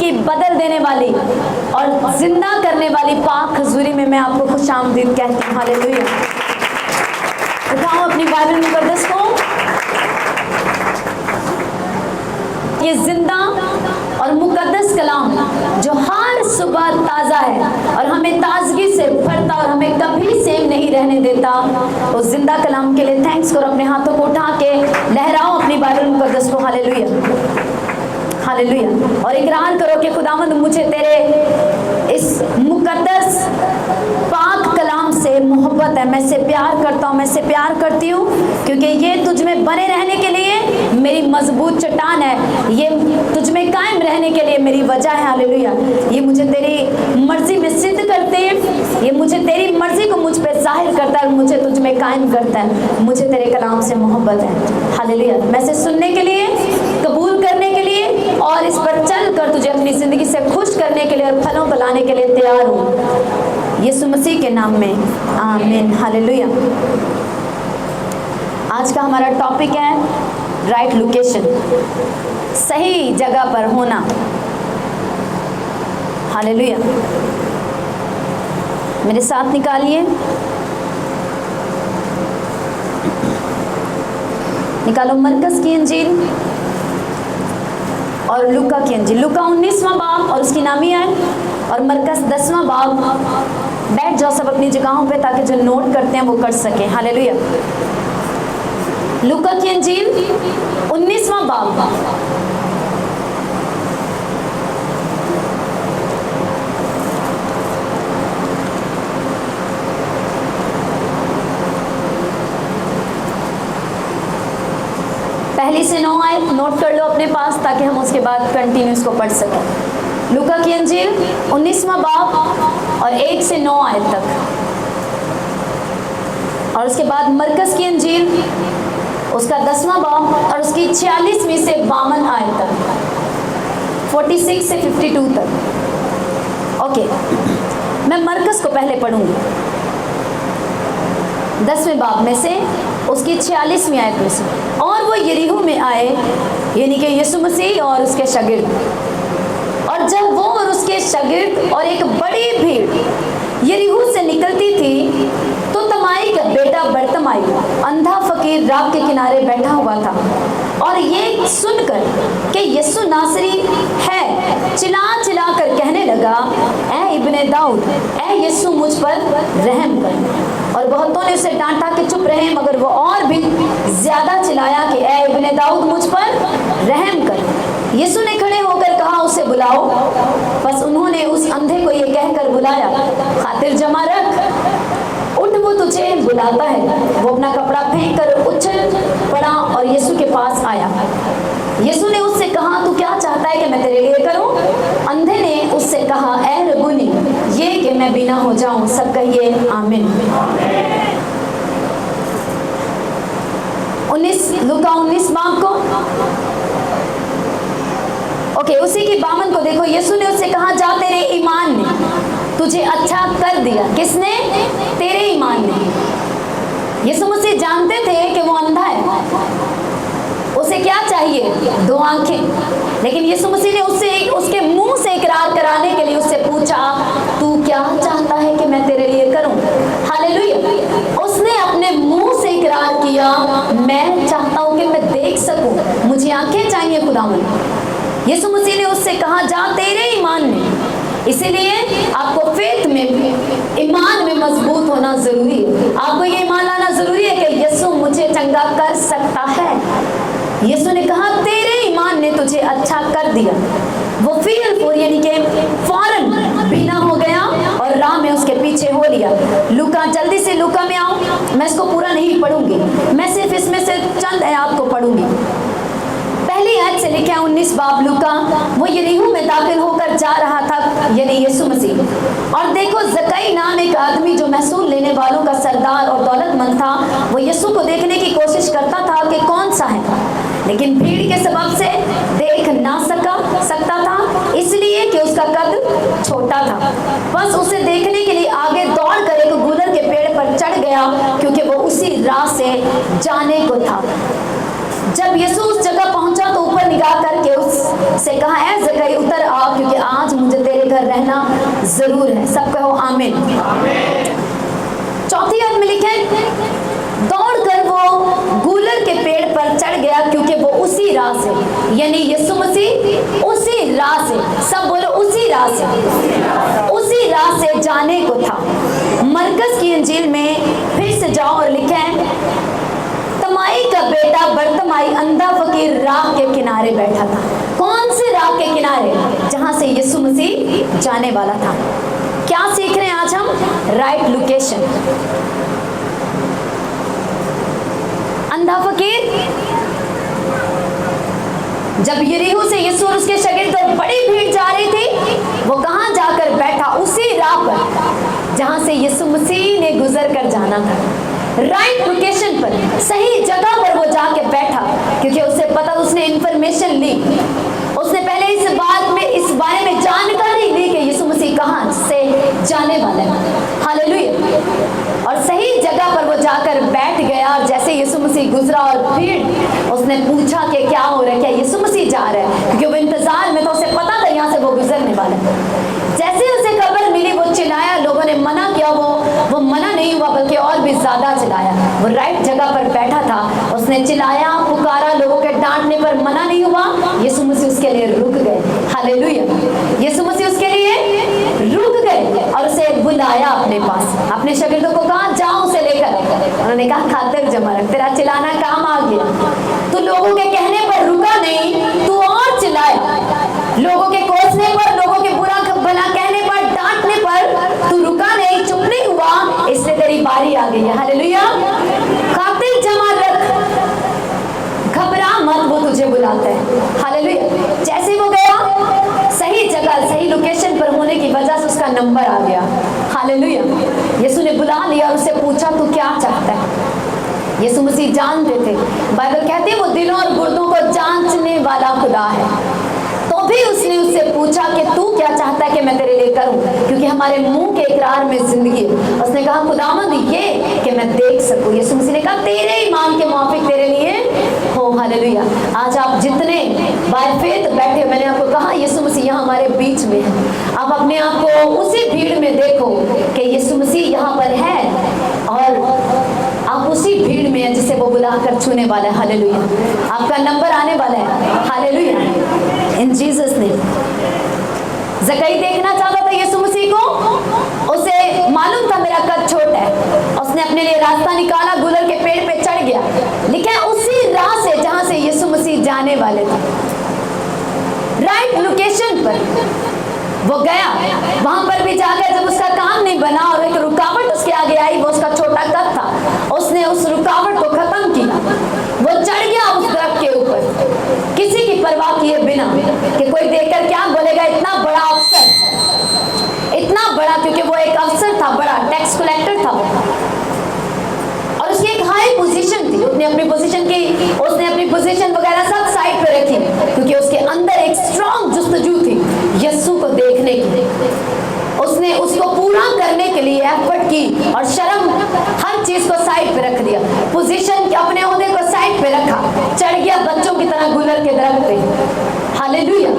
की बदल देने वाली और जिंदा करने वाली पाक हजूरी में मैं आपको खुशामदीद कहती हूँ। हालेलुया। उठाओ अपनी बाइबल मुकद्दस को। ये जिंदा और मुकद्दस कलाम जो हर सुबह ताज़ा है और हमें ताजगी से भरता और हमें कभी सेम नहीं रहने देता, उस जिंदा कलाम के लिए थैंक्स करो। अपने हाथों को उठा के लहराओ अपनी बाइबल मुकद्दस को। Hallelujah, hallelujah. और इकरार करो कि खुदावंद मुझे तेरे इस मुकद्दस पाक कलाम से मोहब्बत है, मैं इसे प्यार करता हूँ, मैं इसे प्यार करती हूँ, क्योंकि ये तुझ में बने रहने के लिए मेरी मजबूत चट्टान है, ये तुझ में कायम रहने के लिए मेरी वजह है। हालेलुया। ये मुझे तेरी मर्जी में सिद्ध करते हैं, ये मुझे तेरी मर्जी को मुझ पे जाहिर करता है, मुझे तुझ में कायम करता है। मुझे तेरे कलाम से मोहब्बत है। हालेलुया। मैं इसे सुनने के लिए, कबूल करने के लिए और इस पर चल कर तुझे अपनी जिंदगी से खुश करने के लिए और फलों को लाने के लिए तैयार हूँ, यीशु मसीह के नाम में, आमीन। हालेलुया। आज का हमारा टॉपिक है राइट लोकेशन, सही जगह पर होना। हालेलुया। मेरे साथ निकालिए, निकालो मरकस की इंजील और लूका की इंजील। लूका 19वां बाब और उसकी नामी है, और मरकस 10वां बाब। बैठ जाओ सब अपनी जगहों पे ताकि जो नोट करते हैं वो कर सके। हालेलुया। लूका की इंजील 19वां बाब पहली से 9 आए नोट कर लो अपने पास ताकि हम उसके बाद कंटिन्यू इसको पढ़ सकें। लूका की इंजील 19वां बाब और 1 से 9 आयत तक, और उसके बाद मरकस की इंजील उसका 10वां बाब और उसकी 46वीं से 52 आयत तक, 46 से 52 तक। ओके, मैं मरकस को पहले पढ़ूंगी 10वें बाब में से, उसकी 46वीं आयत में से। और वो यरीहो में आए, यानी कि यीशु मसीह और उसके शागिर्द, और जब वो और उसके शागिर्द और एक बड़ी भीड़ यरीहो से निकलती थी, तो तमाई का बेटा बरतमाई अंधा फकीर राह के किनारे बैठा हुआ था, और ये सुनकर कि यीशु नासरी है, चिल्ला चिल्ला कर कहने लगा, ऐ इब्ने दाऊद, ऐ यीशु मुझ पर रहम कर। और बहुतों ने उसे डांटा कि चुप रहे, मगर वो और भी ज्यादा चिल्लाया कि ऐ इब्ने दाऊद मुझ पर रहम कर। यीशु ने खड़े होकर कहा, उसे बुलाओ। बस उन्होंने उस अंधे को ये कहकर बुलाया, खातिर जमा रख, उठ, वो तुझे बुलाता है। वो अपना कपड़ा फेंक कर उछल पड़ा और यीशु के पास आया। यीशु ने उससे कहा, तू क्या चाहता है कि मैं तेरे लिए करूं? अंधे ने उससे कहा, ऐ रब्बुनी, ये कि मैं बिना हो जाऊं। सब कहिए आमीन। 19 लूका 19 बाब को, ओके, उसी की 52 को देखो। यीशु ने उससे कहा, जा, तेरे ईमान ने तुझे अच्छा कर दिया। किसने? तेरे ईमान ने। यीशु मसीह जानते थे कि वो अंधा है, उसे क्या चाहिए? 2 आंखें। लेकिन यीशु मसीह ने उसके मुंह से इकरार कराने के लिए उससे पूछा, तू क्या चाहता है कि मैं तेरे लिए करूं? हालेलुया। उसने अपने मुंह से इकरार किया, मैं चाहता हूं कि मैं देख सकूं, मुझे आंखें चाहिए खुदावंद। यीशु मसीह ने उससे कहा, जा, तेरे ईमान ने। इसीलिए आपको फेथ में, ईमान में मजबूत होना जरूरी है। आपको ये ईमान लाना जरूरी है कि यीशु मुझे चंगा कर सकता है। यीशु ने कहा, तेरे ईमान ने तुझे अच्छा कर दिया। वो यानी कि फौरन बीना हो गया और राह में उसके पीछे हो लिया। लूका, जल्दी से लूका में आओ। मैं इसको पूरा नहीं पढ़ूंगी, मैं सिर्फ इसमें से चंद आयत को पढ़ूंगी। पहली आयत से लिखा 19 बाब लूका। वो यरीहो में दाखिल होकर जा रहा था, यानी यीशु मसीह। और देखो, जकई नाम एक आदमी जो महसूल लेने वालों का सरदार और दौलतमंद था, वो यीशु को देखने की कोशिश करता था कि कौन सा है, लेकिन भीड़ के सबब से देख ना सकता था, इसलिए कि उसका कद छोटा था। बस उसे देखने के लिए आगे दौड़कर एक गुलर के पेड़ पर चढ़ गया, क्योंकि वो उसी राह से जाने को था। जब यीशु उस जगह पहुंचा तो ऊपर ऊपर निगाह करके उससे कहा, ऐ ज़कई उतर आ, क्योंकि आज मुझे तेरे घर रहना जरूर है। सब कहो आमीन। चौथी आयत में लिखे, दौड़कर वो गूलर के पेड़ पर चढ़ गया, क्योंकि वो उसी राह से, यानी यीशु मसीह उसी राह से, सब बोलो उसी राह से जाने को था। मरकस की इंजील में फिर से जाओ और लिखे, तमाई का बेटा बरतमाई अंधा फकीर राह के किनारे बैठा था। कौन से राह के किनारे? जहां से यीशु मसीह जाने वाला था। क्या सीख रहे हैं आज हम? Right location. अंधा फकीर जब यरीहो से यीशु और उसके शागिर्द और बड़ी भीड़ जा रही थी, वो कहां जाकर बैठा? उसी राह पर जहां से यीशु मसीह ने गुजर कर जाना था। राइट लोकेशन पर, सही जगह पर वो जाके बैठा, क्योंकि उसे पता, उसने इंफॉर्मेशन ली, उसने पहले इस बारे में जानकारी ली कि यीशु मसीह कहां से जाने वाला है। हालेलुया। और सही जगह पर वो जाकर बैठ गया, और जैसे यीशु मसीह गुजरा और भीड़ उसने पूछा कि क्या हो रहा है, क्या यीशु मसीह जा रहा है, क्योंकि वो इंतजार में था, उसे पता था यहाँ से वो गुजरने वाला है। जैसे उसे खबर मिली वो चिल्लाया, लोगों ने मना किया, वो मना नहीं हुआ बल्कि और भी ज्यादा चिल्लाया। वो राइट जगह पर बैठा था, उसने चिल्लाया, पुकारा, लोगों के डांटने पर मना नहीं हुआ। यीशु मसीह उसके लिए रुक गए। हालेलुया। यीशु मसीह उसके लिए रुक गए और उसे बुलाया अपने पास। अपने शागिर्दों को कहा, जाओ उसे लेकर। उन्होंने कहा, खातिर जमा रख, तेरा चिल्लाना काम आ गया। तू लोगों के कहने पर रुका नहीं, तू और चिल्लाया। लोगों के कोसने पर, लोगों के बुरा भला कहने पर, डांटने पर तू रुका नहीं, चुप नहीं हुआ, इसलिए तेरी बारी आ गई है। हालेलुया। खातिर जमा रख, घबरा मत, वो तुझे बुलाता है। हालेलुया। जैसे वो गया, सही जगह सही लोकेशन पर होने की वजह से उसका नंबर आ गया। हालेलुया। यीशु ने बुला लिया और उससे पूछा, तू क्या चाहता है? यीशु मसीह जानते थे, बाइबल कहती है वो दिलों और गुर्दों को जांचने वाला खुदा है। तो भी उसने उससे पूछा कि तू क्या चाहता है कि मैं तेरे लिए करूं, क्योंकि हमारे मुंह के इकरार में जिंदगी है। उसने कहा, खुदावंद ये कि मैं देख सकूं। यीशु मसीह ने कहा, तेरे ईमान के मुआफिक तेरे लिए हो। हालेलुया। आज आप जितने बाय फेथ बैठे, मैंने आपको कहा यीशु मसीह यहाँ हमारे बीच में है। आप अपने आप को उसी भीड़ में देखो कि यीशु मसीह यहाँ पर है, और आप उसी भीड़ में है जिसे वो बुलाकर छूने वाला है। हालेलुया। आपका नंबर आने वाला है। हालेलुया। In Jesus name. ज़कई देखना चाहता था यीशु मसीह को, उसे मालूम था मेरा कद छोटा है, उसने अपने लिए रास्ता निकाला, गुलर के पेड़ पे चढ़ गया। लिखा उसी राह से जहां से यीशु मसीह जाने वाले थे। राइट लोकेशन पर वो गया। वहां पर भी जाकर जब उसका काम नहीं बना और एक रुकावट उसके आगे आई, वो उसका छोटा कद था, उसने उस रुकावट को खत्म किया। वो चढ़ गया उस दरख्त के ऊपर, किसी की परवाह किए बिना कि कोई देखकर क्या बोलेगा। इतना बड़ा अफसर, इतना बड़ा, क्योंकि वो एक अफसर था, बड़ा टैक्स कलेक्टर था वो, और उसकी एक हाई पोजीशन थी। उसने अपनी पोजीशन वगैरह सब साइड पे रखी, क्योंकि उसके अंदर एक स्ट्रॉन्ग जुस्तजू थी यीशु को देखने की। उसने उसको पूरा करने के लिए एफर्ट की और शर्म हर चीज को साइड पे रख दिया, पोजीशन के अपने ओहदे को साइड पे रखा, चढ़ गया बच्चों की तरह गुलर के दरख्त पे। हालेलुया।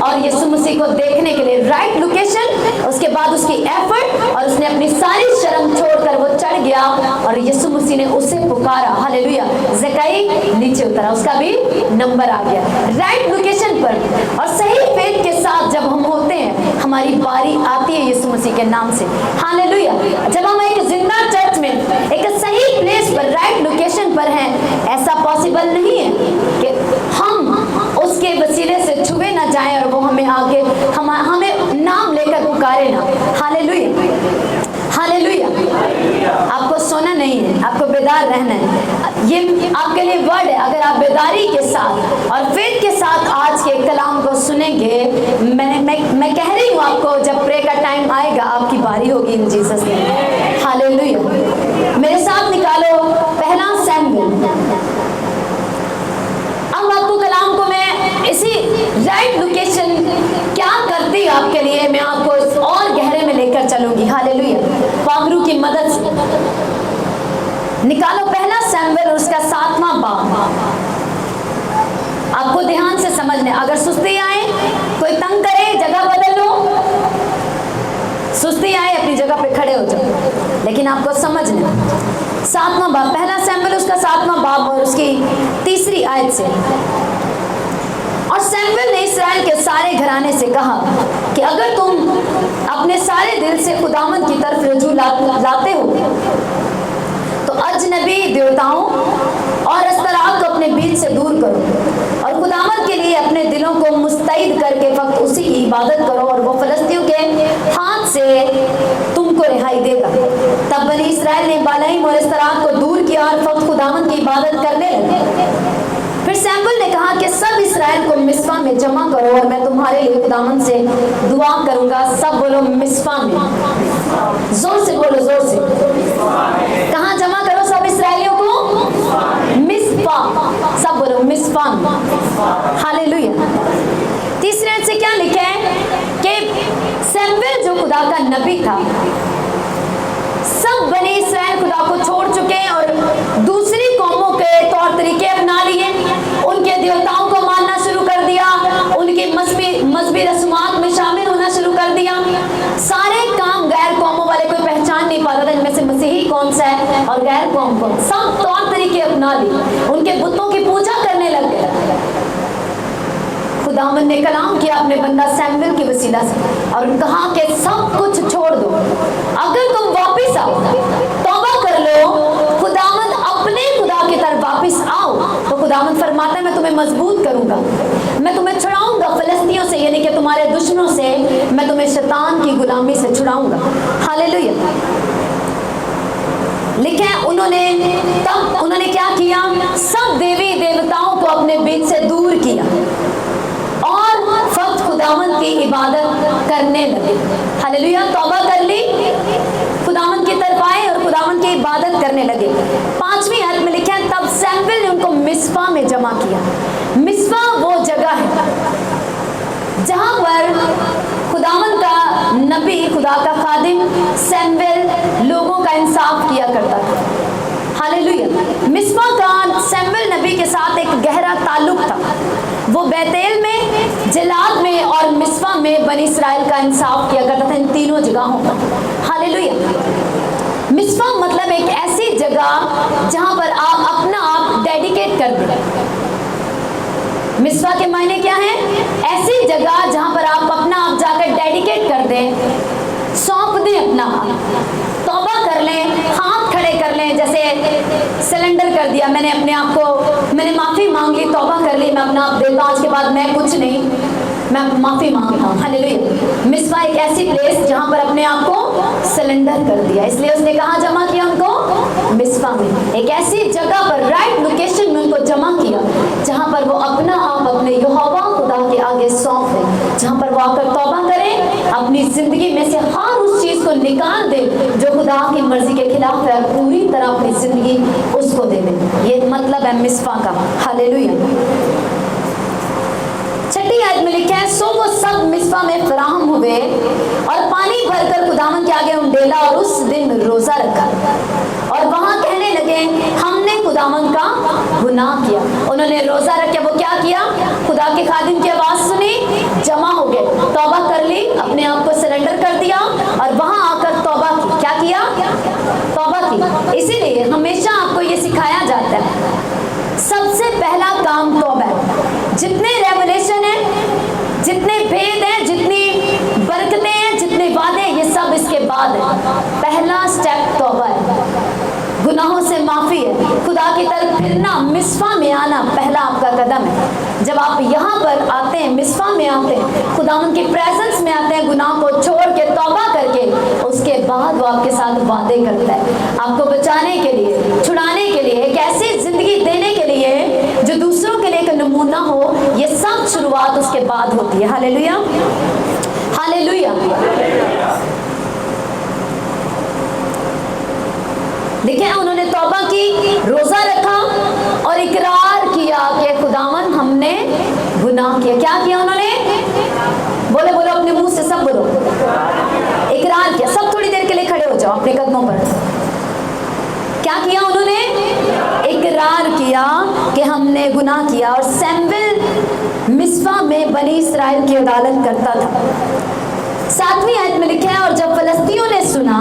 और यीशु मसीह को देखने के लिए राइट लोकेशन, उसके बाद उसकी एफर्ट, और उसने अपनी सारी शर्म छोड़कर वो चढ़ गया और यीशु मसीह ने उसे पुकारा। हालेलुया। ज़कई नीचे उतरा, उसका भी नंबर आ गया। राइट लोकेशन पर और सही फेथ के साथ जब हम होते हैं, हमारी बारी आती है यीशु मसीह के नाम से। हालेलुया। जब हम एक जिंदा चर्च में एक सही प्लेस पर राइट लोकेशन पर हैं, ऐसा पॉसिबल नहीं है कि हम उसके वसीले से छुए ना जाएं और वो हमें आगे हमें नाम लेकर पुकारे ना। हालेलुया। हालेलुया। आपको सोना नहीं है, आपको बेदार रहना है। ये आपके लिए वर्ड है। अगर आप बेदारी के साथ और फेथ के साथ आज के कलाम को सुनेंगे, मैं कह रही हूँ आपको, जब प्रे का टाइम आएगा आपकी बारी होगी इन जीसस नेम। हालेलुया। मेरे साथ निकालो पहला सैमुएल। अब आपको कलाम को मैं इसी राइट लोकेशन क्या करती आपके लिए मैं आपको और गहरे में लेकर चलूंगी। हालेलुया। पावरू की मदद से निकालो पहला सैमुएल और उसका 7वां बाब। आपको ध्यान से लेकिन आपको समझना 7वां बाब, पहला सैमुएल उसका 7वां बाब और उसकी 3री आयत से। और सैमुएल ने इस्राएल के सारे घराने से कहा कि अगर तुम अपने सारे दिल से खुदावंद की तरफ रजू लाते हो तो अजनबी देवताओं और अस्तरात को अपने बीच से दूर करो और खुदावंद के लिए अपने दिलों को मुस्तैद करके फक्त उसी की इबादत करो और वो फिलिस्तियों के हाथ से तुमको रिहाई देगा। तब बनी इस्राएल ने बालाइम और अस्तरात को दूर किया और फक्त खुदावंद की इबादत करने लगे। फिर सैमुएल ने कहा कि सब इस्राएल को मिस्पा में जमा करो और मैं तुम्हारे लिए खुदावंद से दुआ करूंगा। सब बोलो मिस्पा में, जोर से बोलो, जोर से। कहाँ जमा करो सब इस्राएलियों को? मिस्पा। सब बोलो मिस्पा में। हालेलुया। 3रे आयत से क्या लिखा है कि सैमुएल जो खुदा का नबी था, सब बने इस्राएल खुदा को छोड़ चुके हैं और दूसरी कौमों के तौर तरीके अपना लिए, उनके देवताओं को मानना शुरू कर दिया, उनकी मजहबी रस्मात में शामिल होना शुरू कर दिया। सारे काम गैर कौमों वाले कोई पहचान नहीं पाता था इनमें से मसीही कौन सा है और गैर कौम कौन। सब तौर तरीके अपना लिए, उनके बुतों की पूजा करने लग गए। खुदावंद ने कलाम किया अपने बंदा सैमुएल की वसीला से और कहा कि सब कुछ छोड़ दो, अगर तुम वापस आओ, तौबा कर लो, खुदावंद अपने खुदा की तरफ वापस आओ तो खुदावंद फरमाता है मैं तुम्हें मजबूत करूंगा, मैं तुम्हें छुड़ाऊंगा फिलिस्तियों से, यानी कि तुम्हारे दुश्मनों से, मैं तुम्हें शैतान की गुलामी से छुड़ाऊंगा। हालेलुया। लिखे तब उन्होंने क्या किया? सब देवी देवताओं को अपने बीच से दूर किया और फक्त खुदावंद की इबादत करने लगे। हालेलुया। तौबा कर ली, खुदावंद की तरफ आए और खुदावंद की इबादत करने लगे। 5वीं आयत में लिखा है तब सैमुएल ने उनको मिस्पा में जमा किया। मिस्पा वो जगह है जहां पर खुदावंद का नबी, खुदा का खादिम सैमुएल लोगों का इंसाफ किया करता था। हालेलुया। मिस्पा का सैमुएल नबी के साथ एक गहरा ताल्लुक था। वो बैतेल में, जलाद में और मिस्पा में बनी इस्राएल का इंसाफ किया करता था, इन तीनों जगहों पर। हालेलुया। मिस्पा मतलब एक ऐसी जगह जहां पर आप अपना आप डेडिकेट कर दें। मिस्पा के मायने क्या है? ऐसी जगह जहां पर आप अपना आप जाकर डेडिकेट कर दें, सौंप दें अपना आप, तौबा कर लें, हाथ खड़े कर लें, जैसे सिलेंडर कर दिया, मैंने अपने आप को, मैंने माफी मांग ली, तौबा कर ली, मैं अपना आप देता हूं, उसके बाद मैं कुछ नहीं, मैं माफी मांगता हूँ। हालेलुया। मिस्पा एक ऐसी प्लेस जहां पर अपने आप को सिलेंडर कर दिया, इसलिए उसने कहाँ जमा किया उनको? मिस्पा में। एक ऐसी जगह पर, राइट लोकेशन में उनको जमा किया जहां पर वो अपना आप अपने यहोवा खुदा के आगे सौंप दें, जहां पर वो आकर तौबा करें, अपनी जिंदगी में से हर उस चीज को निकाल दे जो खुदा की मर्जी के खिलाफ है, पूरी तरह अपनी जिंदगी उसको दे दे। ये मतलब है मिस्पा का। हालेलुया। 6ठी आयत में लिखा है सो वो सब मिस्पा में फराहम हुए और पानी भरकर खुदावंद के आगे उंडेला और उस दिन रोजा रखा और वहां कहने लगे हमने खुदावंद का गुनाह किया। उन्होंने रोजा रख के वो क्या किया? खुदा के खादिम की आवाज सुनी, जमा हो गए, तौबा कर ली, अपने आप को सरेंडर कर दिया और वहां आकर तौबा की। क्या किया? तौबा की। इसीलिए हमेशा आपको ये सिखाया जाता है सबसे पहला काम तौबा है। जितने रेवलेशन है, जितने भेद हैं, जितनी बरकतें हैं, जितने वादे, ये सब इसके बाद है। पहला स्टेप तौबा है, गुनाहों से माफी है, खुदा की तरफ फिरना, मिस्पा में आना पहला आपका कदम है। जब आप यहाँ पर आते हैं, मिस्पा में आते हैं, खुदा उनकी प्रेजेंस में आते हैं, गुनाह को छोड़ के तौबा करके, उसके बाद वो आपके साथ वादे करता है, आपको बचाने के लिए, छुड़ाने के लिए, एक ऐसी जिंदगी देने के लिए जो दूसरों के लिए एक नमूना हो। ये सब शुरुआत उसके बाद होती है। Hallelujah, hallelujah. देखिए, उन्होंने तौबा की, रोजा रखा और इकरार किया कि खुदावन हमने गुनाह किया। क्या किया उन्होंने? बोलो बोलो अपने मुंह से, सब बोलो। इकरार किया। सब थोड़ी देर के लिए खड़े हो जाओ अपने कदमों पर। क्या किया उन्होंने? इकरार किया कि हमने गुनाह किया। और सैमुएल मिस्पा में बनी इस्राएल की अदालत करता था। 7वीं आयत में लिखा है और जब फिलिस्तीयों ने सुना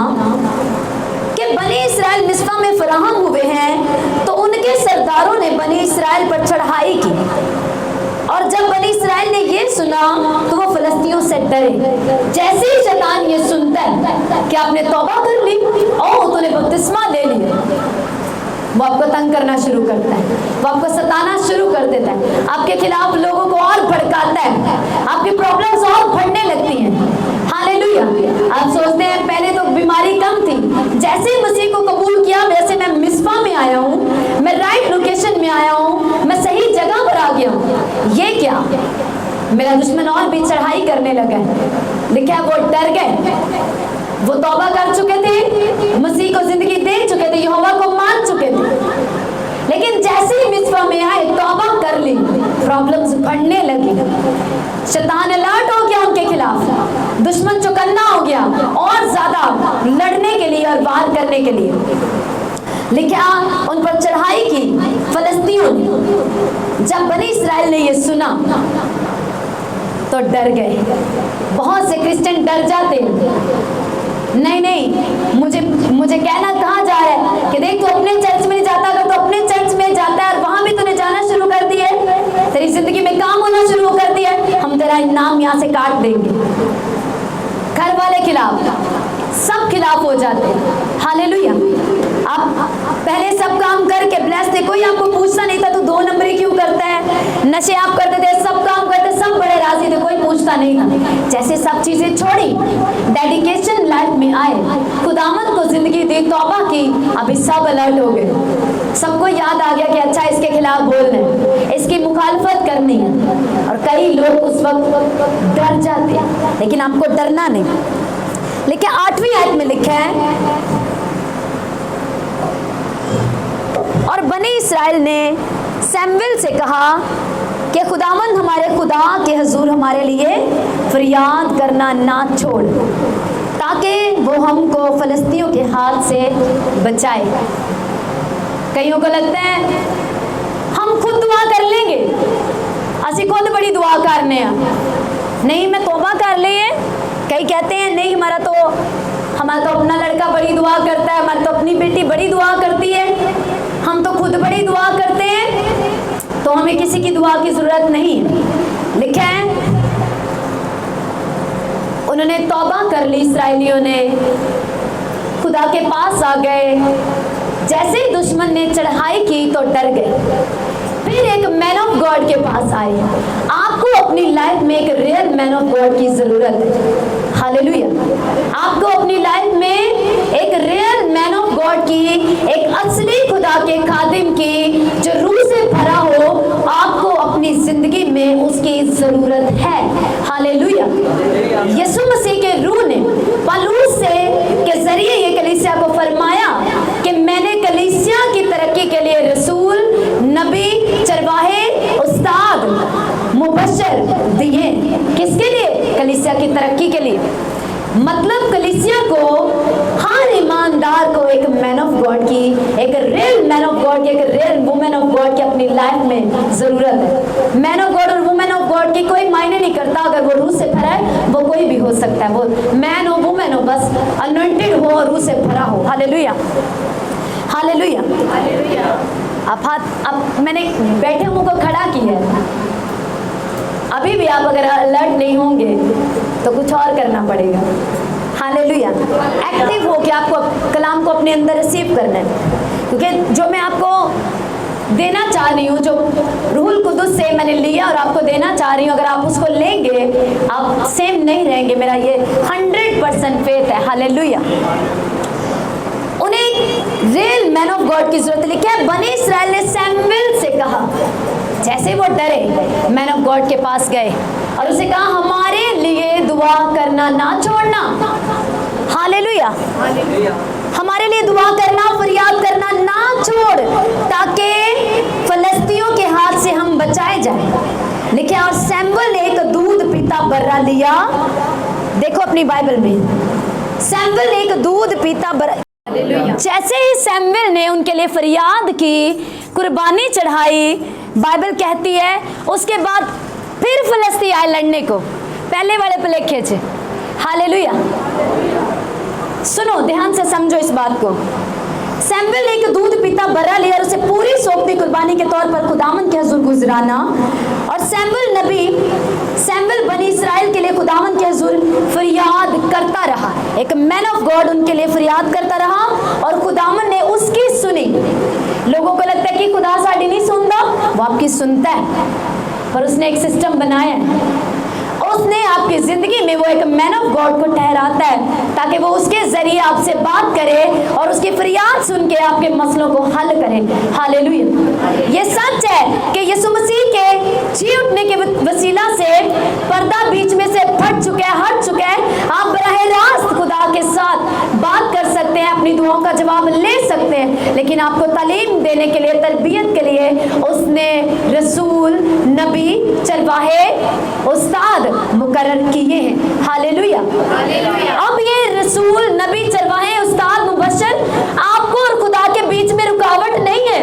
कि बनी इसराइल मिस्पा में फराहम हुए हैं तो उनके सरदारों ने बनी इसराइल पर चढ़ाई की। और जब बनी इसराइल ने ये सुना तो वो फलस्तियों से डरे। जैसे ही शैतान ये सुनता है कि आपने तौबा कर ली, ओह तूने बपतिस्मा ले लिया, वो आपको तंग करना शुरू करता है, वो आपको सताना शुरू कर देता है, आपके खिलाफ लोगों को और भड़काता है, आपकी प्रॉब्लम्स और बढ़ने लगती हैं। हालेलुया। आप सोचते हैं पहले तो बीमारी कम थी, जैसे ही मसीह को कबूल किया वैसे मैं मिस्पा में आया हूँ, मैं राइट लोकेशन में आया हूँ, मैं सही जगह पर आ गया हूँ। ये क्या, मेरा दुश्मन और भी चढ़ाई करने लगा है। देखा वो डर गए, वो तौबा कर चुके थे, मसीह को जिंदगी दे चुके थे, यहोवा को मान चुके थे, लेकिन जैसे ही मिस्पा में आए तौबा कर ली, प्रॉब्लम्स बढ़ने लगी, शैतान अलर्ट हो गया उनके खिलाफ, दुश्मन चौकन्ना हो गया और ज्यादा लड़ने के लिए और वार करने के लिए। लिखा उन पर चढ़ाई की फलस्तियों ने। जब बनी इसराइल ने ये सुना तो डर गए। बहुत से क्रिश्चियन डर जाते हैं, नहीं मुझे कहना कहाँ जा रहा है कि देख तू अपने चर्च में नहीं जाता, अगर तो अपने चर्च में जाता है और वहां भी तूने जाना शुरू कर दिया है, तेरी जिंदगी में काम होना शुरू कर दिया है, हम तेरा नाम यहाँ से काट देंगे। घर वाले खिलाफ, सब खिलाफ हो जाते हैं। हालेलुया। आप पहले सब काम करके ब्लेस थे, कोई आपको पूछता नहीं था तू 2 नंबरी क्यों करता है, नशे आप करते थे, सब काम करते, सब बड़े राजी थे, कोई पूछता नहीं था। जैसे सब चीजें छोड़ी, डेडिकेशन लाइफ में आए, खुदावंद को जिंदगी दी, तौबा की, अभी सब अलर्ट हो गए। सबको याद आ गया कि अच्छा इसके खिलाफ बोलना है, इसकी मुखालफत करनी है। और कई लोग उस वक्त डर जाते हैं, लेकिन आपको डरना नहीं। लेकिन 8वीं आयत में लिखा है, और बनी इसराइल ने सैमुएल से कहा कि खुदावंद हमारे खुदा के हुजूर हमारे लिए फरियाद करना ना छोड़, ताकि वो हमको फलस्तियों के हाथ से बचाए। कईयों को लगता है हम खुद दुआ कर लेंगे, असी खुद बड़ी दुआ करने हैं, नहीं मैं तौबा कर ले। कई कहते हैं नहीं हमारा तो अपना लड़का बड़ी दुआ करता है, हमारी तो अपनी बेटी बड़ी दुआ करती है, हम तो खुद बड़ी दुआ करते हैं, तो हमें किसी की दुआ की जरूरत नहीं है। लिखा है उन्होंने तौबा कर ली, इसराइलियों ने खुदा के पास आ गए। जैसे ही दुश्मन ने चढ़ाई की तो डर गए। फिर एक मैन ऑफ गॉड के पास आए। आपको अपनी लाइफ में एक रियल मैन ऑफ गॉड की जरूरत है। हालेलुया। आपको अपनी लाइफ में एक रियल मैन ऑफ गॉड की, एक असली खुदा के खादिम की, जो रूह से भरा हो, आपको अपनी जिंदगी में उसकी जरूरत है। हालेलुया। यीशु मसीह के रूह ने पौलुस से के जरिए ये कलीसिया को फरमाया कि मैंने कलीसिया की तरक्की के लिए रसूल, नबी, चरवाहे, उस्ताद, मुबश्शिर दिए। किसके लिए? कलीसिया की तरक्की के लिए। मतलब कलीसिया को, हर ईमानदार को एक मैन ऑफ गॉड की, एक रियल मैन ऑफ गॉड की, एक रियल वुमेन ऑफ गॉड की अपनी लाइफ में जरूरत है। मैन ऑफ गॉड और वुमेन ऑफ गॉड की कोई मायने नहीं करता, अगर वो रूह से भरा है वो कोई भी हो सकता है, वो मैन हो वुमेन हो, बस अनॉइंटेड हो और रूह से भरा हो। Hallelujah, hallelujah. अब मैंने बैठे मुंह को खड़ा किया है। अभी भी आप अगर अलर्ट नहीं होंगे तो कुछ और करना पड़ेगा। हालेलुया। एक्टिव हो के आपको कलाम को अपने अंदर रिसीव करना है, क्योंकि जो मैं आपको देना चाह रही हूँ, जो रूहुल कुदुस से मैंने लिया और आपको देना चाह रही हूँ, अगर आप उसको लेंगे आप सेम नहीं रहेंगे। मेरा ये 100% फेथ है। हालेलुया। उन्हें रियल मैन ऑफ गॉड की जरूरत है। क्या बनी इसराइल ने सैमुएल से कहा, जैसे वो डरे मैन ऑफ गॉड के पास गए और उसे कहा हमारे लिए दुआ करना ना छोड़ना। हालेलुया। हमारे लिए दुआ करना, फरियाद करना ना छोड़, ताकि फलस्तियों के हाथ से हम बचाए जाएं। लिखे और सैमुएल ने एक दूध पीता बर्रा लिया। देखो अपनी बाइबल में, सैमुएल ने एक दूध पीता बर्रा। जैसे ही सैमुएल ने उनके लिए फरियाद की, कुर्बानी चढ़ाई, बाइबल कहती है उसके बाद फिर फिलिस्ती आए लड़ने को, पहले वाले पे लिखे थे। हालेलुया। सुनो, ध्यान से समझो इस बात को। सैमुएल ने एक दूध पीता बर्रा लिया और उसे पूरी सौंपी कुर्बानी के तौर पर खुदावन के हुजूर गुजराना। और सैमुएल बनी इसराइल के लिए खुदावन के हुजूर फरियाद करता रहा। एक मैन ऑफ गॉड उनके लिए फरियाद करता रहा और खुदावन ने उसकी सुनी। लोगों को लगता है कि खुदा साड़ी नहीं सुनता, वो आपकी सुनता है, पर उसने एक सिस्टम बनाया है। उसने आपकी जिंदगी में वो एक मैन ऑफ गॉड को ठहराता है ताकि वो उसके जरिए आपसे बात करे और उसकी फरियाद सुन के आपके मसलों को हल करे। हालेलुया। ये सच है कि यीशु मसीह के जी उठने के वसीला से पर्दा बीच में से फट चुका है, हट चुका है। आप बराह रास्त खुदा के साथ बात कर सकते हैं, अपनी दुआओं का जवाब ले सकते हैं, लेकिन आपको तालीम देने के लिए, तरबियत के लिए उसने रसूल, नबी, चरवाहे, उस्ताद मुकर्रर किए हैं। हालेलुया। अब ये रसूल, नबी, चरवाहे, उस्ताद, मुबश्शिर आपको और खुदा के बीच में रुकावट नहीं है।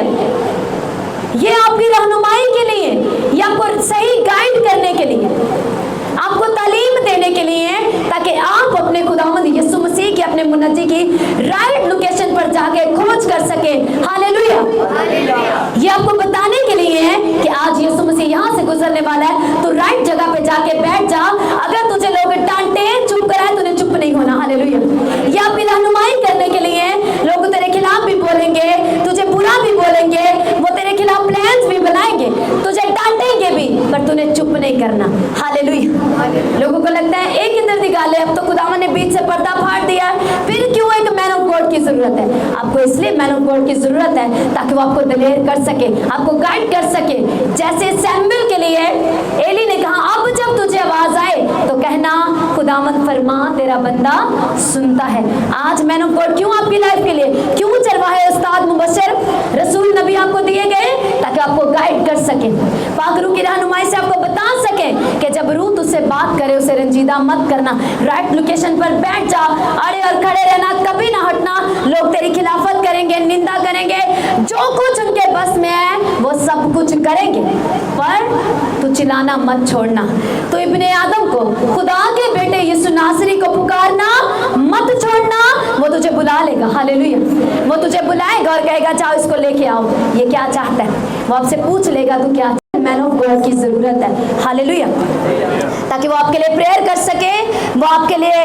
ये आपकी रहनुमाई के लिए, ये आपको सही गाइड करने के लिए, आपको तालीम देने के लिए, ताकि आप अपने खुदावंद यीशु मसीह के, अपने मुनज्जी की राइट लोकेशन पर जाके खोज कर सके। हालेलुया। ये आपको बताने के लिए है कि आज यीशु मसीह यहाँ से गुजरने वाला है, तो राइट जगह पे जाके बैठ जा। अगर तुझे लोग डांटे, चुप कराए, तुझे चुप नहीं होना। हालेलुया। ये आपकी रहनुमाई करने के लिए, लोग तेरे खिलाफ भी बोलेंगे, तुझे बुरा भी बोलेंगे, वो तेरे खिलाफ प्लान्स भी बनाएंगे, तुझे डांटेंगे भी, पर तूने चुप नहीं करना। हालेलुया। लोगों को लगता है एक इंदर दी गाले, अब तो खुदावन ने बीच से पर्दा फाड़ दिया, फिर क्यों एक मैन ऑफ गॉड की जरूरत है? आपको इसलिए मैन ऑफ गॉड की जरूरत है ताकि वो आपको दलेर कर सके, आपको गाइड कर सके। जैसे सैमुएल के लिए एली ने कहा, अब जब तुझे आवाज आए तो कहना खुदावन फरमा, तेरा बंदा सुनता है। आज मैन ऑफ गॉड क्यों आपकी लाइफ के लिए, क्यों चरवाहे, उस्ताद, मुबश्शिर, रसूल, नबी आपको दिए गए? ताकि आपको गाइड कर सके, पाक रूह की रहनुमाई से आपको बता सके कि जब रूह तुझसे बात करे उसे रंजीदा मत करना, राइट लोकेशन पर बैठ जा, अड़े और खड़े रहना, कभी ना हटना। लोग तेरी खिलाफत करेंगे, निंदा करेंगे, जो कुछ उनके बस में है वो सब कुछ करेंगे, पर तू चिल्लाना मत छोड़ना। तो इब्ने आदम को, खुदा के बेटे यीशु नासरी को पुकारना मत छोड़ना, वो तुझे बुला लेगा। हालेलुया। वो तुझे बुलाएगा और कहेगा जाओ इसको लेके आओ, ये क्या चाहता है, वो आपसे पूछ लेगा तू क्या। मैन ऑफ गॉड की जरूरत है। हालेलुया। ताकि वो आपके लिए प्रेयर कर सके, वो आपके लिए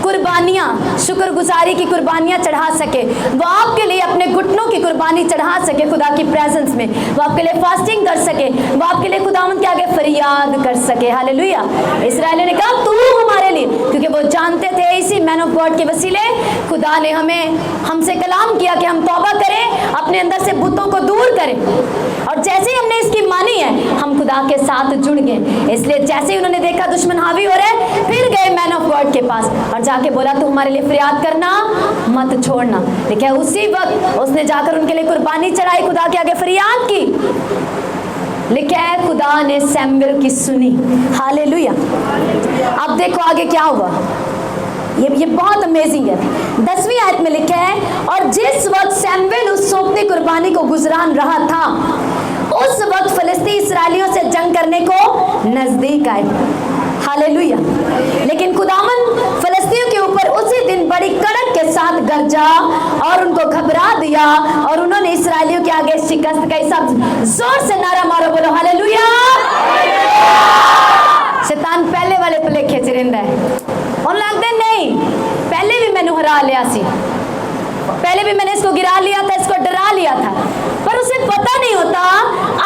कुर्बानियां, शुक्रगुजारी की कुर्बानियां चढ़ा सके, वो आपके लिए अपने घुटनों की कुर्बानी चढ़ा सके खुदा की प्रेजेंस में, वो आपके लिए फास्टिंग कर सके, वो आपके लिए खुदावंद के आगे फरियाद कर सके। हालेलुया। इस्राएलियों ने कहा तू हमारे लिए, क्योंकि वो जानते थे इसी मैन ऑफ गॉड के वसीले खुदा ने हमसे कलाम किया कि हम तौबा करें, अपने अंदर से बुतों को दूर करें। और जैसे ही हमने इसकी मानी है, हम खुदा के साथ जुड़ गए। इसलिए जैसे ही उन्होंने देखा दुश्मन हावी हो रहे, फिर गए मैन ऑफ गॉड के पास और जाके बोला तू हमारे लिए फरियाद करना मत छोड़ना। देखिए उसी वक्त उसने जाकर उनके लिए कुर्बानी चढ़ाई, खुदा के आगे फरियाद की। लिखा है खुदा ने सैमुएल की सुनी। हालेलुया। अब देखो आगे क्या हुआ, ये बहुत अमेजिंग है। 10वीं आयत में लिखा है और जिस वक्त सैमुएल उस सौंपनी कुर्बानी को गुजरान रहा था, उस वक्त फिलिस्ती इस्राएलियों से जंग करने को नजदीक आए। हालेलुया। लेकिन खुदावन फिलिस्तियों के ऊपर उसी दिन बड़ी कड़क के साथ गरजा और उनको घबरा दिया और उन्होंने इस्राएलियों के आगे शिकस्त गई। सब जोर से नारा मारो, बोलो हालेलुया। शैतान पहले वाले पले खिंच रहा है और लगते नहीं, पहले भी मैंने हरा लिया सी, पहले भी मैंने इसको गिरा लिया था, इसको डरा लिया था, पर उसे पता नहीं होता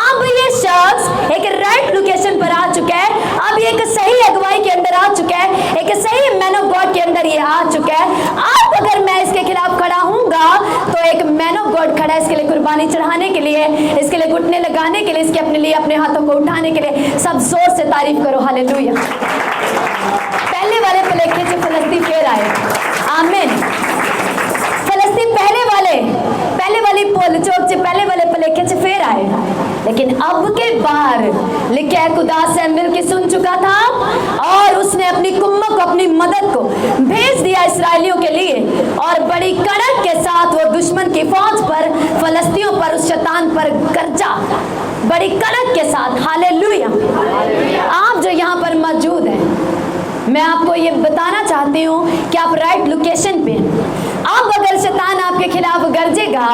अब ये शख्स एक राइट लोकेशन पर आ चुका है, अब ये एक सही अगुवाई के अंदर आ चुका है, एक सही मैन ऑफ गॉड के अंदर ये आ चुका है। अब अगर मैं इसके खिलाफ खड़ा हूँगा तो एक मैन ऑफ गॉड खड़ा है इसके लिए कुर्बानी चढ़ाने के लिए, इसके लिए घुटने लगाने के लिए, इसके अपने लिए अपने हाथों को उठाने के लिए। सब जोर से तारीफ करो हालेलुया। पहले वाले पे लेके से फिलिस्ती फिर आए। आमीन। फिलिस्ती पहले वाली पोल चौक से पहले वाले पलेखे से फिर आए, लेकिन अब के बार लिखा है खुदा सैमुएल की सुन चुका था और उसने अपनी कुम्मत को, अपनी मदद को भेज दिया इस्राएलियों के लिए और बड़ी कड़क के साथ वो दुश्मन की फौज पर, फिलिस्तियों पर, उस शैतान पर गरजा बड़ी कड़क के साथ। हालेलुया। आप जो यहाँ पर मौजूद हैं, मैं आपको ये बताना चाहती हूँ कि आप राइट लोकेशन पे, शैतान आपके खिलाफ गरजेगा,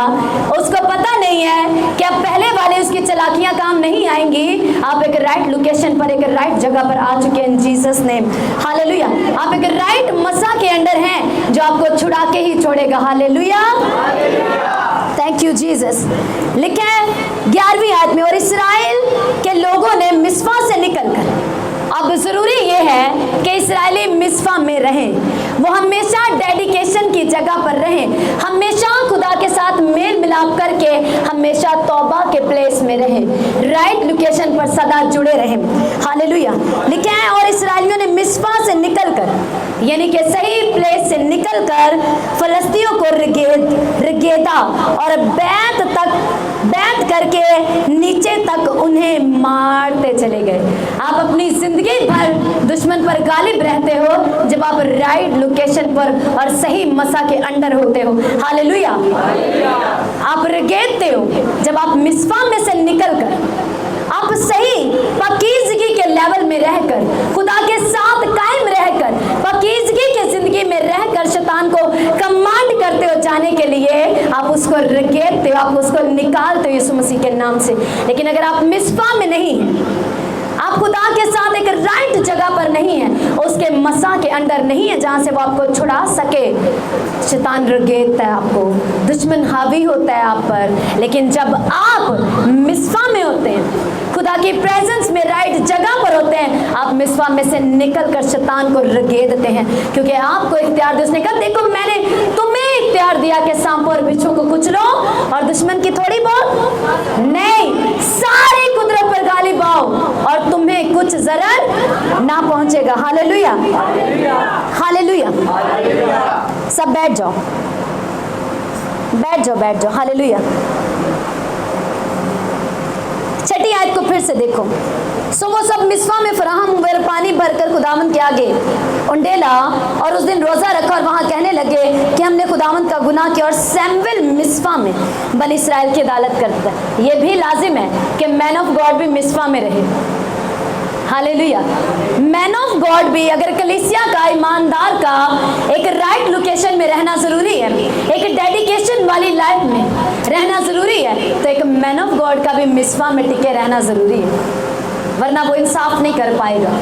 उसको पता नहीं है कि अब पहले वाले उसकी चालाकियां काम नहीं आएंगी। आप एक राइट लोकेशन पर, एक राइट जगह पर आ चुके हैं इन जीसस नेम, हालेलुया। आप एक राइट मसा के अंडर हैं जो आपको छुड़ा के ही छोड़ेगा, हालेलुया। Thank you Jesus. लिखा है 11वीं आयत में, और इस्राएल के लोगों ने मिस्पा से निकलकर, अब जरूरी ये है कि इस्राएली मिस्पा में रहें, वो हमेशा डेडिकेशन की जगह पर रहें, हमेशा खुदा के साथ मेल मिलाप करके हमेशा तौबा के प्लेस में रहें, राइट लोकेशन पर सदा जुड़े रहें, हालेलुया। लिखा है और इस्राएलियों ने मिस्पा से निकलकर, यानी कि सही प्लेस से निकलकर फलस्तियों को रिगेदा और बैत करके नीचे तक उन्हें मारते चले गए। आप अपनी जिंदगी भर दुश्मन पर गालिब रहते हो जब आप राइट लोकेशन पर और सही मसा के अंडर होते हो, हालेलुया। आप रिगेदते हो जब आप मिस्पा में से निकलकर आप सही पकीजगी के लेवल में रहकर, खुदा के साथ कायम रहकर, पकीजगी के जिंदगी में रहकर शैतान को कमांड करते हो जाने के लिए, आप उसको रिगेदते हो, आप उसको निकालते हो यीशु मसीह के नाम से। लेकिन अगर आप मिस्पा में नहीं, आप खुदा के साथ एक राइट जगह पर नहीं है, उसके मसा के अंडर नहीं है जहां से वो आपको छुड़ा सके, शैतान रिगेदता है आपको, दुश्मन हावी होता है आप पर। लेकिन जब आप मिस्पा में होते हैं, खुदा की प्रेजेंस में राइट जगह पर होते हैं, आप मिस्पा में से निकलकर शैतान को रिगेदते हैं, क्योंकि आपको इख्तियार दिया। उसने कहा देखो मैंने तुम्हें इख्तियार दिया कि सांपों और बिच्छू को कुचलो और दुश्मन की थोड़ी बहुत नहीं, सारी कुदरत पर गालिब आओ और तुम्हें कुछ जरर ना पहुंचेगा, हालेलुया, हालेलुया। सब बैठ जाओ, बैठ जाओ, बैठ जाओ, हालेलुया। छठी आयत को फिर से देखो। सो वो सब मिस्पा में फराहम हुए, पानी भरकर खुदावंद के आगे उंडेला और उस दिन रोजा रखा और वहां कहने लगे कि हमने खुदावंद का गुनाह किया। और सैमुएल मिस्पा में बनी इस्राएल की अदालत करता है। ये भी लाजिम है कि मैन ऑफ गॉड भी मिस्पा में रहे, हालेलुया। मैन ऑफ गॉड भी, अगर कलीसिया का, ईमानदार का एक राइट लोकेशन में रहना जरूरी है, एक डेडिकेशन वाली लाइफ में रहना जरूरी है, तो एक मैन ऑफ गॉड का भी मिस्पा में टिके रहना जरूरी है, वरना वो इंसाफ नहीं कर पाएगा,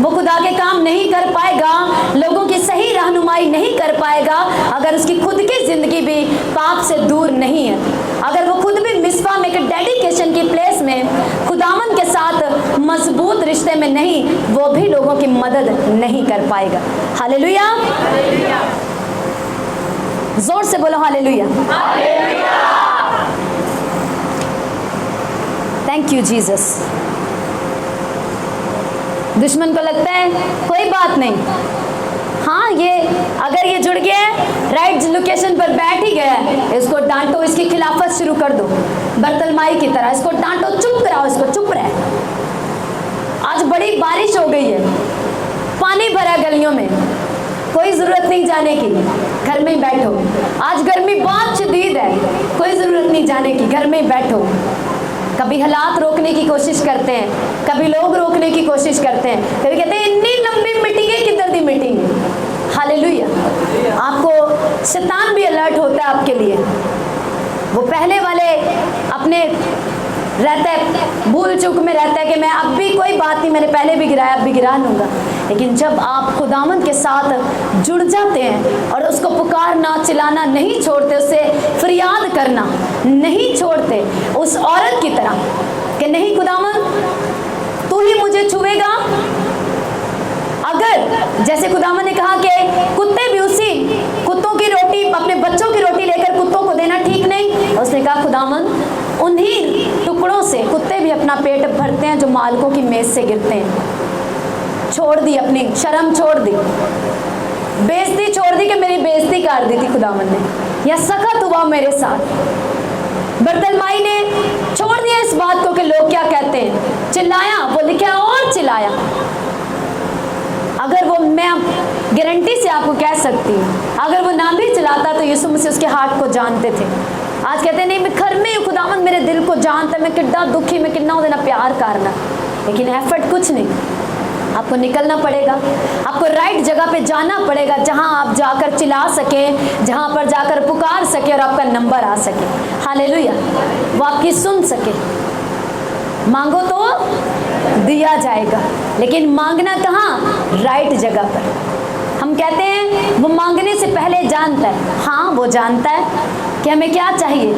वो खुदा के काम नहीं कर पाएगा, लोगों की सही रहनुमाई नहीं कर पाएगा अगर उसकी खुद की जिंदगी भी पाप से दूर नहीं है, अगर वो खुद भी मिस्पा में एक डेडिकेशन की प्लेस में खुदावंद के साथ मजबूत रिश्ते में नहीं, वो भी लोगों की मदद नहीं कर पाएगा, हालेलुया। जोर से बोलो हालेलुया। Thank you Jesus. दुश्मन को लगता है कोई बात नहीं, हाँ ये अगर ये जुड़ गया है, राइट लोकेशन पर बैठ ही गया है, इसको डांटो, इसकी खिलाफत शुरू कर दो, बर्तलमाई की तरह इसको डांटो, चुप कराओ, इसको चुप रहे। आज बड़ी बारिश हो गई है, पानी भरा गलियों में, कोई जरूरत नहीं जाने की, घर में ही बैठो। आज गर्मी बहुत शदीद है, कोई जरूरत नहीं जाने की, घर में ही बैठो। कभी हालात रोकने की कोशिश करते हैं, कभी लोग रोकने की कोशिश करते हैं, कभी कहते हैं इतनी लंबी मीटिंग किधर दी मीटिंग, हालेलुया। आपको शैतान भी अलर्ट होता है आपके लिए, वो पहले वाले अपने रहता है, भूल चूक में रहता है कि मैं अब भी कोई बात नहीं, मैंने पहले भी गिराया अब भी गिरा लूँगा। लेकिन जब आप खुदावंद के साथ जुड़ जाते हैं और उसको पुकारना चिल्लाना नहीं छोड़ते, उससे फरियाद करना नहीं छोड़ते, उस औरत की तरह कि नहीं खुदावंद तू ही मुझे छुएगा। अगर जैसे खुदावंद ने कहा कि कुत्ते भी उसी कुत्तों की रोटी, अपने बच्चों की रोटी लेकर कुत्तों को देना ठीक नहीं, उसने कहा खुदावंद उन्हीं टुकड़ों से कुत्ते भी अपना पेट भरते हैं जो मालिकों की मेज से गिरते हैं। छोड़ दी, अपनी शर्म छोड़ दी, बेइज्जती छोड़ दी कि मेरी बेइज्जती कर दी थी खुदावंद ने, या सख्त हुआ मेरे साथ। बर्तलमाई ने छोड़ दिया इस बात को कि लोग क्या कहते हैं, चिल्लाया, वो लिखा और चिल्लाया। अगर वो, मैं गारंटी से आपको कह सकती हूँ, अगर वो ना भी चिल्लाता तो यीशु मसीह उसके हार्ट को जानते थे। आज कहते नहीं मैं घर में खुदावंद मेरे दिल को जानता, मैं कितना दुखी, मैं कितना उसे प्यार करना, लेकिन एफर्ट कुछ नहीं। आपको निकलना पड़ेगा, आपको राइट जगह पे जाना पड़ेगा, जहां आप जाकर चिल्ला सकें, जहां पर जाकर पुकार सके और आपका नंबर आ सके। हालेलुया, वो आपकी सुन सके। मांगो तो दिया जाएगा, लेकिन मांगना कहाँ? राइट जगह पर। हम कहते हैं वो मांगने से पहले जानता है। हाँ, वो जानता है कि हमें क्या चाहिए,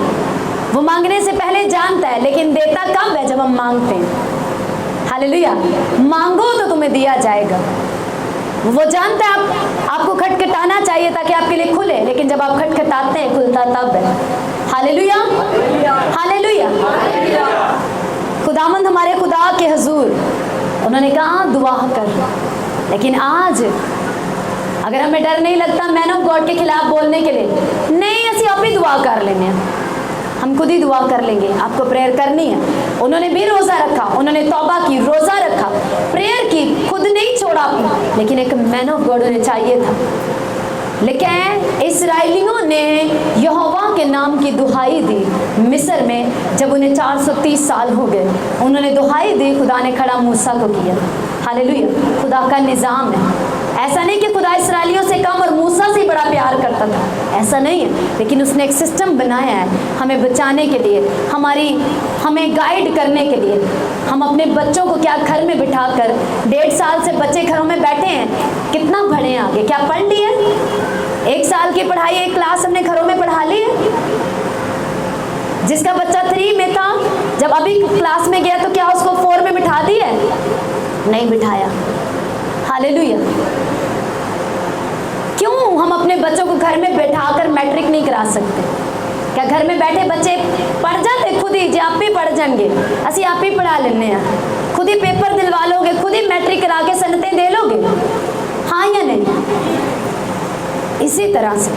वो मांगने से पहले जानता है, लेकिन देता कब है? जब हम मांगते हैं। हालेलुया, मांगो तो तुम्हें दिया जाएगा। वो जानता है आपको खटखटाना चाहिए ताकि आपके लिए खुले, लेकिन जब आप खटखटाते हैं खुलता तब है। Hallelujah, hallelujah. खुदावंद हमारे खुदा के हुजूर उन्होंने कहा दुआ कर, लेकिन आज अगर हमें डर नहीं लगता मैन ऑफ गॉड के खिलाफ बोलने के लिए, नहीं असी आप ही दुआ कर लेंगे, हम खुद ही दुआ कर लेंगे। आपको प्रेयर करनी है। उन्होंने भी रोज़ा रखा, उन्होंने तौबा की, रोज़ा रखा, प्रेयर की, खुद नहीं छोड़ा, लेकिन एक मैन ऑफ गॉड उन्हें चाहिए था। लेकिन इस्राएलियों ने यहोवा के नाम की दुहाई दी मिस्र में, जब उन्हें 430 साल हो गए, उन्होंने दुहाई दी, खुदा ने खड़ा मूसा को किया। हालेलुया, खुदा का निज़ाम है। ऐसा नहीं कि खुदा इस्राएलियों से कम और मूसा से बड़ा प्यार करता था, ऐसा नहीं है, लेकिन उसने एक सिस्टम बनाया है हमें बचाने के लिए, हमें गाइड करने के लिए। हम अपने बच्चों को क्या घर में बिठाकर, 1.5 साल से बच्चे घरों में बैठे हैं, कितना बढ़े आगे, क्या पढ़ लिए? 1 साल की पढ़ाई एक क्लास हमने घरों में पढ़ा ली है। जिसका बच्चा 3 में था, जब अभी क्लास में गया तो क्या उसको 4 में बिठा दिया? नहीं बिठाया। हालेलुया। क्यों हम अपने बच्चों को घर में बैठाकर मैट्रिक नहीं करा सकते? क्या घर में बैठे बच्चे पढ़ जाते खुद ही? जे आप ही पढ़ जाएंगे, असी आप ही पढ़ा लेने हैं, खुद ही पेपर दिलवा लोगे, खुद ही मैट्रिक करा के सनतें दे लोगे, हाँ या नहीं? इसी तरह से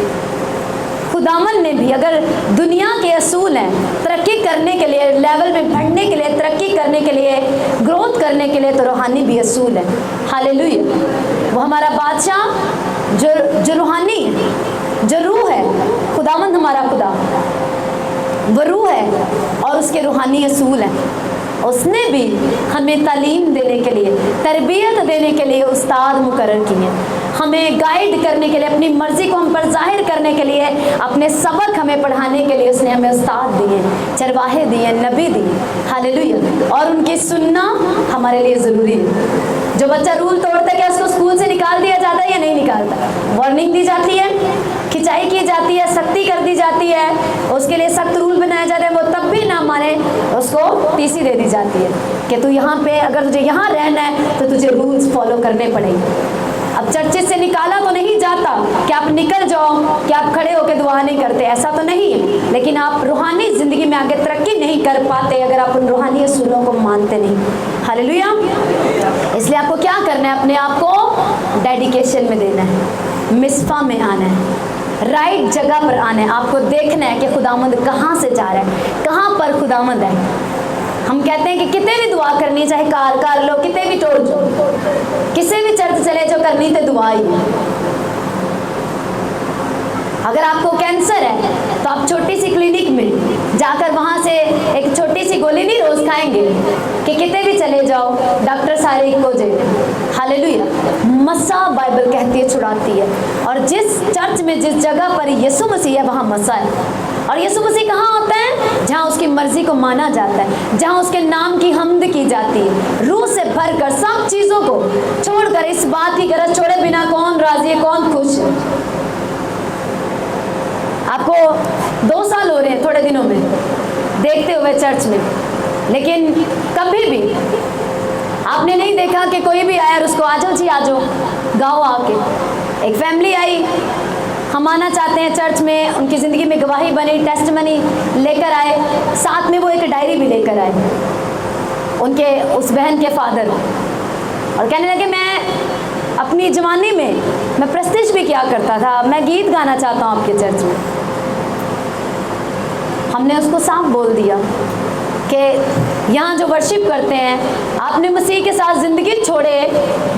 खुदावन ने भी, अगर दुनिया के असूल हैं तरक्की करने के लिए, लेवल में बढ़ने के लिए, तरक्की करने के लिए, ग्रोथ करने के लिए, तो रूहानी भी असूल है। हालेलुया। वो हमारा बादशाह जो रूहानी है, जो रूह है, खुदावंद हमारा खुदा वो रूह है और उसके रूहानी असूल हैं। उसने भी हमें तालीम देने के लिए, तरबियत देने के लिए उस्ताद मुकर्रर किए, हमें गाइड करने के लिए, अपनी मर्जी को हम पर जाहिर करने के लिए, अपने सबक हमें पढ़ाने के लिए उसने हमें उस्ताद दिए, चरवाहे दिए, नबी दिए। हालेलुया। और उनकी सुनना हमारे लिए ज़रूरी है। जो बच्चा रूल तोड़ता है, क्या उसको स्कूल से निकाल दिया जाता है या नहीं निकालता? वार्निंग दी जाती है, खिंचाई की जाती है, सख्ती कर दी जाती है, उसके लिए सख्त रूल बनाया जाता है। वो तब भी ना माने, उसको टीसी दे दी जाती है कि तू यहाँ पे, अगर तुझे यहाँ रहना है तो तुझे रूल्स फॉलो करने पड़ेंगे। अब चर्चित से निकाला तो नहीं जाता कि आप निकल जाओ, कि आप खड़े होकर दुआ नहीं करते, ऐसा तो नहीं है, लेकिन आप रूहानी ज़िंदगी में आगे तरक्की नहीं कर पाते अगर आप उन रूहानी असूलों को मानते नहीं। हालेलुया। इसलिए आपको क्या करना है? अपने आप को डेडिकेशन में देना है, मिसफा में आना है, राइट जगह पर आना है। आपको देखना है कि खुदावंद कहाँ से जा रहा है, कहाँ पर खुदावंद है। हम कहते हैं कि कितने भी दुआ करनी, चाहे कार कर लो, कितने भी टोल जाओ, किसी भी चर्च चले जो करनी तो दुआ ही है। अगर आपको कैंसर है तो आप छोटी सी क्लिनिक में जाकर वहाँ से एक छोटी सी गोली नहीं रोज खाएंगे कि कितने भी चले जाओ, डॉक्टर सारे इको जे। हालेलुया। मसा बाइबल कहती है छुड़ाती है, और जिस चर्च में, जिस जगह पर यीशु मसीह है वहाँ मसा है। और यीशु मसीह कहाँ होता है? जहाँ उसकी मर्जी को माना जाता है, जहाँ उसके नाम की हम्द की जाती है, रूह से भरकर, सब चीज़ों को छोड़कर, इस बात की गरज छोड़े बिना कौन राजी है, कौन खुश है। आपको 2 साल हो रहे हैं थोड़े दिनों में देखते हुए चर्च में, लेकिन कभी भी आपने नहीं देखा कि कोई भी आया और उसको आ जाओ जी, आ जाओ गाओ आके। एक फैमिली आई, हम आना चाहते हैं चर्च में, उनकी ज़िंदगी में गवाही बनी, टेस्टमनी लेकर आए, साथ में वो एक डायरी भी लेकर आए, उनके उस बहन के फादर, और कहने लगे मैं अपनी जवानी में मैं प्रेस्टिज भी किया करता था, मैं गीत गाना चाहता हूँ आपके चर्च में। हमने उसको साफ बोल दिया कि यहाँ जो वर्शिप करते हैं, आपने मसीह के साथ ज़िंदगी छोड़े,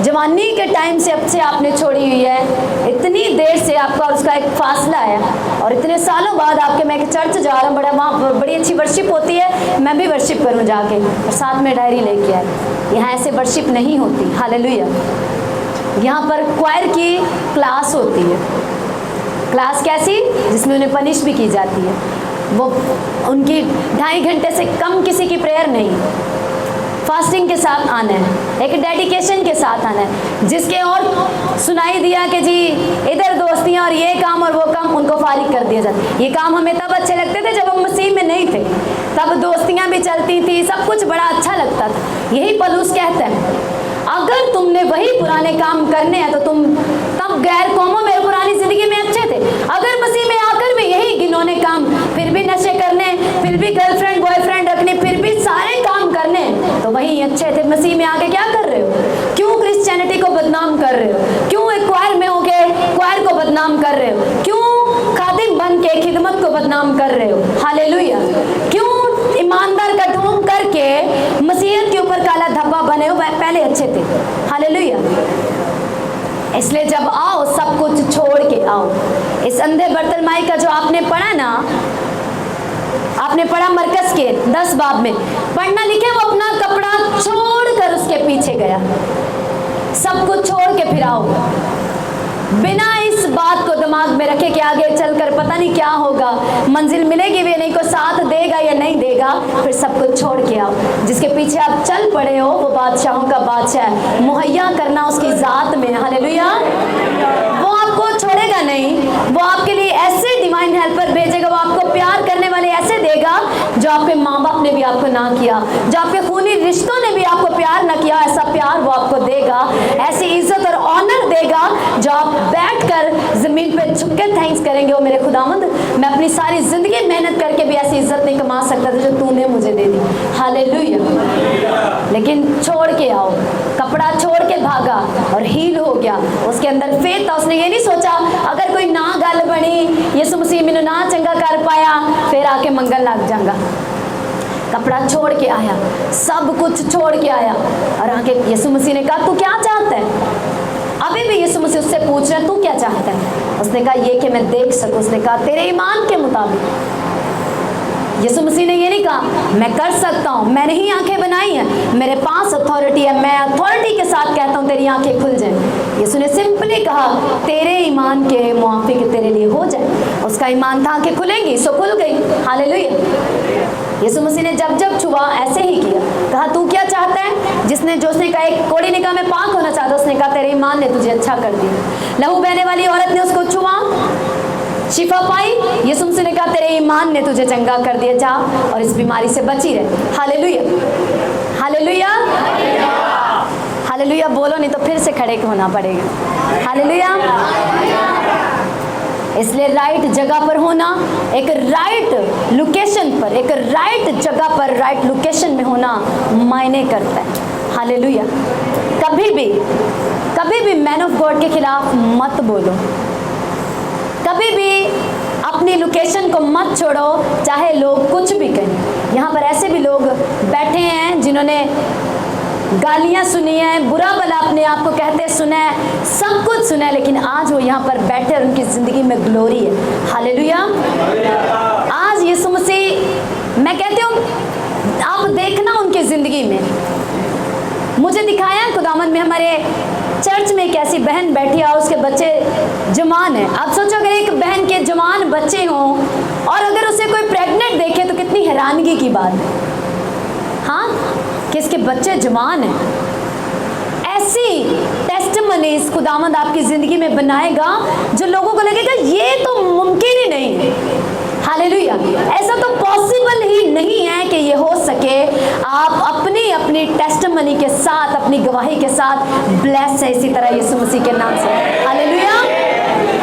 जवानी के टाइम से अब से आपने छोड़ी हुई है, इतनी देर से आपका उसका एक फासला है, और इतने सालों बाद आपके मैं चर्च जा रहा हूँ, वहाँ बड़ी अच्छी वर्शिप होती है, मैं भी वर्शिप करूँ जाके, और साथ में डायरी लेके आए। यहाँ ऐसे वर्शिप नहीं होती। हालेलुया। यहाँ पर क्वायर की क्लास होती है। क्लास कैसी? जिसमें उन्हें पनिश भी की जाती है। वो उनकी 2.5 घंटे से कम किसी की प्रेयर नहीं, फास्टिंग के साथ आना है, एक डेडिकेशन के साथ आना है। जिसके और सुनाई दिया कि जी इधर दोस्तियाँ और ये काम और वो काम, उनको फारिग कर दिया जाता। ये काम हमें तब अच्छे लगते थे जब हम मसीह में नहीं थे, तब दोस्तियाँ भी चलती थी, सब कुछ बड़ा अच्छा लगता था। यही पौलुस कहता है, अगर तुमने वही पुराने काम करने हैं तो तुम तब गैर कौमों में पुरानी जिंदगी में अच्छे थे। अगर मसीह में आकर भी यही घिनौने काम, फिर भी नशे करने, फिर भी गर्लफ्रेंड बॉयफ्रेंड रखने, फिर भी सारे काम करने, तो वही अच्छे थे। मसीह में आके क्या कर रहे हो? क्यों क्रिश्चियनिटी को बदनाम कर रहे हो? क्यों एक क्वायर में होके क्वायर को बदनाम कर रहे हो? क्यों खादिम बन के खिदमत को बदनाम कर रहे हो? हालेलुया। क्यों ईमानदार का ढोंग करके मसीहत के ऊपर काला धब्बा बने हो? पहले अच्छे थे। हालेलुया। इसलिए जब आओ सब कुछ छोड़ के आओ। इस अंधे बर्तलमाई का जो आपने पढ़ा ना, आपने पढ़ा मरकस के 10 बाब में, पढ़ना लिखे, वो अपना कपड़ा छोड़कर उसके पीछे गया। सब कुछ छोड़ के फिर आओ, बिना इस बात को दिमाग में रखे कि आगे चलकर पता नहीं क्या होगा, मंजिल मिलेगी भी नहीं, कोई साथ देगा या नहीं देगा। फिर सब कुछ छोड़ के आओ। जिसके पीछे आप चल पड़े हो वो बादशाहों का बादशाह है, मुहैया करना उसकी जात में। हालेलुया। वो आपको छोड़ेगा नहीं, वो आपके लिए ऐसे डिवाइन हेल्पर भेजेगा, वो आपको प्यार करने वाले ऐसे देगा जो आपके माँ बाप ने भी आपको ना किया, जो आपके खूनी रिश्तों ने भी आपको प्यार ना किया, ऐसा प्यार वो आपको देगा, ऐसी इज्जत और ऑनर देगा जो आप बैठकर जमीन पे झुक के थैंक्स करेंगे, वो मेरे खुदावंद, मैं अपनी सारी जिंदगी मेहनत करके भी ऐसी इज्जत नहीं कमा सकता था जो तूने मुझे दे दी। हालेलुया। लेकिन छोड़ के आओ, कपड़ा छोड़ के भागा और हील हो गया। उसके अंदर फेथ था। उसने ये नहीं सोचा अगर कोई ना गल बनी, यीशु मसीह मैंने ना चंगा कर पाया, फिर आके मंगल लग जाऊंगा। कपड़ा छोड़ के आया, सब कुछ छोड़ के आया, और आके यीशु मसीह ने कहा तू क्या चाहता है? अभी भी यीशु मसीह उससे पूछ रहे हैं तू क्या चाहता है? उसने कहा ये कि मैं देख सकूं। उसने कहा तेरे ईमान के मुताबिक। यीशु मसीह ने ये नहीं कहा मैं कर सकता हूँ, मैंने ही आंखें बनाई हैं, मेरे पास अथॉरिटी है, मैं अथॉरिटी के साथ कहता हूँ तेरी आंखें खुल जाए। यीशु ने सिंपली कहा तेरे ईमान के मुआफिक तेरे लिए हो जाए। उसका ईमान था आंखें खुलेंगी, सो खुल गई। हालेलुया। यीशु मसीह ने जब जब छुआ ऐसे ही किया। कहा तू क्या चाहता है? जिसने कहा, एक कोढ़ी ने कहा मैं पाक होना चाहता, उसने कहा तेरे ईमान ने तुझे अच्छा कर दिया। लहू बहने वाली औरत ने उसको छुआ, शिफा पाई। यीशु मसीह ने कहा तेरे ईमान ने तुझे चंगा कर दिया, जा और इस बीमारी से बची रहे। हालेलुया। हालेलुया। हालेलुया बोलो, नहीं तो फिर से खड़े होना पड़ेगा। हालेलुया। इसलिए राइट जगह पर होना, एक राइट लोकेशन पर, एक राइट जगह पर राइट लोकेशन में होना मायने करता है। हालेलुया। कभी भी मैन ऑफ गॉड के खिलाफ मत बोलो, कभी भी अपनी लोकेशन को मत छोड़ो, चाहे लोग कुछ भी कहें। यहाँ पर ऐसे भी लोग बैठे हैं जिन्होंने गालियाँ सुनी हैं, बुरा भला अपने आप को कहते सुना है, सब कुछ सुना है, लेकिन आज वो यहाँ पर बैठे और उनकी ज़िंदगी में ग्लोरी है। हालेलुया। आज यीशु मसीह, मैं कहती हूँ आप देखना उनकी ज़िंदगी में, मुझे दिखाया खुदावंद में हमारे चर्च में एक ऐसी बहन बैठी है और उसके बच्चे जवान है। आप सोचो अगर एक बहन के जवान बच्चे हों और अगर उसे कोई प्रेग्नेंट देखे तो कितनी हैरानगी की बात है, हाँ, कि इसके बच्चे जवान हैं। ऐसी टेस्टिमनीज खुदावंद आपकी ज़िंदगी में बनाएगा जो लोगों को लगेगा ये तो मुमकिन ही नहीं है। हालेलुया। ऐसा तो पॉसिबल ही नहीं है कि ये हो सके। आप अपनी टेस्टिमनी के साथ, अपनी गवाही के साथ ब्लेस है इसी तरह यीशु मसीह के नाम से। हालेलुया।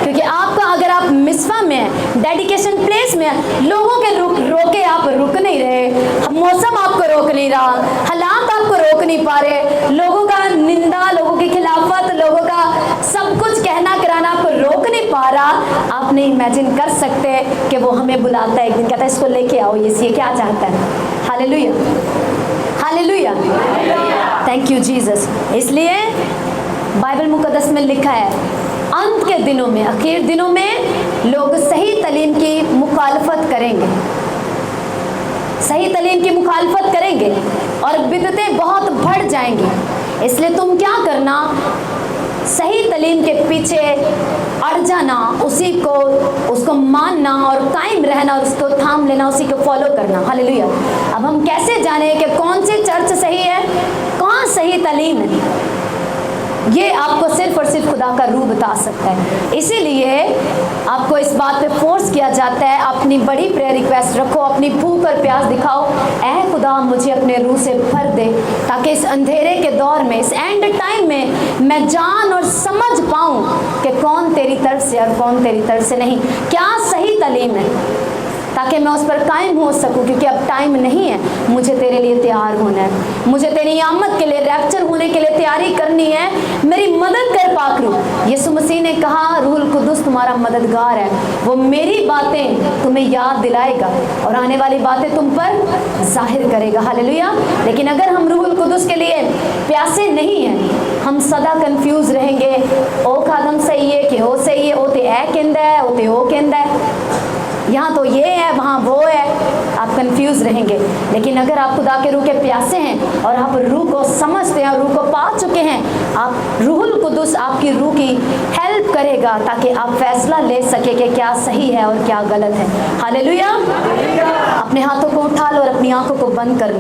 क्योंकि आपका अगर आप मिसवा में है, डेडिकेशन प्लेस में है, लोगों के रोके आप रुक नहीं रहे, मौसम आपको रोक नहीं रहा, हालात आपको रोक नहीं पा रहे, लोगों का निंदा, लोगों की खिलाफत, लोगों का सब कुछ कहना कराना आपको रोक नहीं पा रहा। आप नहीं इमेजिन कर सकते कि वो हमें बुलाता है, एक दिन कहता है इसको लेके आओ, ये क्या चाहता है। Hallelujah, hallelujah, thank you Jesus. इसलिए बाइबल मुकद्दस में लिखा है अंत के दिनों में, आखिर दिनों में लोग सही तालीम की मुखालफत करेंगे, सही तालीम की मुखालफत करेंगे और बिदअतें बहुत बढ़ जाएंगी। इसलिए तुम क्या करना, सही तालीम के पीछे अड़ जाना, उसी को, उसको मानना और कायम रहना और उसको थाम लेना, उसी को फॉलो करना। हालेलुया। अब हम कैसे जाने कि कौन सी चर्च सही है, कौन सही तालीम है? ये आपको सिर्फ और सिर्फ खुदा का रूह बता सकता है। इसीलिए आपको इस बात पे फोर्स किया जाता है, अपनी बड़ी प्रेयर रिक्वेस्ट रखो, अपनी भूख और प्यास दिखाओ, ऐ खुदा मुझे अपने रूह से भर दे, ताकि इस अंधेरे के दौर में, इस एंड टाइम में मैं जान और समझ पाऊँ कि कौन तेरी तरफ से और कौन तेरी तरफ से नहीं, क्या सही तालीम है, ताकि मैं उस पर कायम हो सकूं। क्योंकि अब टाइम नहीं है, मुझे तेरे लिए तैयार होना है, मुझे तेरी आमद के लिए, रैप्चर होने के लिए तैयारी करनी है। मेरी मदद कर पाक रूह। यीशु मसीह ने कहा रूहुल कुद्दुस तुम्हारा मददगार है, वो मेरी बातें तुम्हें याद दिलाएगा और आने वाली बातें तुम पर जाहिर करेगा। हालेलुया। लेकिन अगर हम रूहुल कुद्दुस के लिए प्यासे नहीं हैं, हम सदा कंफ्यूज रहेंगे, ओ खादम सही है कि हो सही है, ओ ते ए कहंदा है, ओ ते ओ कहंदा है, यहाँ तो ये है वहाँ वो है, आप कंफ्यूज रहेंगे। लेकिन अगर आप खुदा के रूह के प्यासे हैं और आप रूह को समझते हैं और रूह को पा चुके हैं, आप रूहुल कुद्दुस आपकी रूह की हेल्प करेगा ताकि आप फैसला ले सके कि क्या सही है और क्या गलत है। हालेलुया। अपने हाथों को उठा लो और अपनी आंखों को बंद कर लो।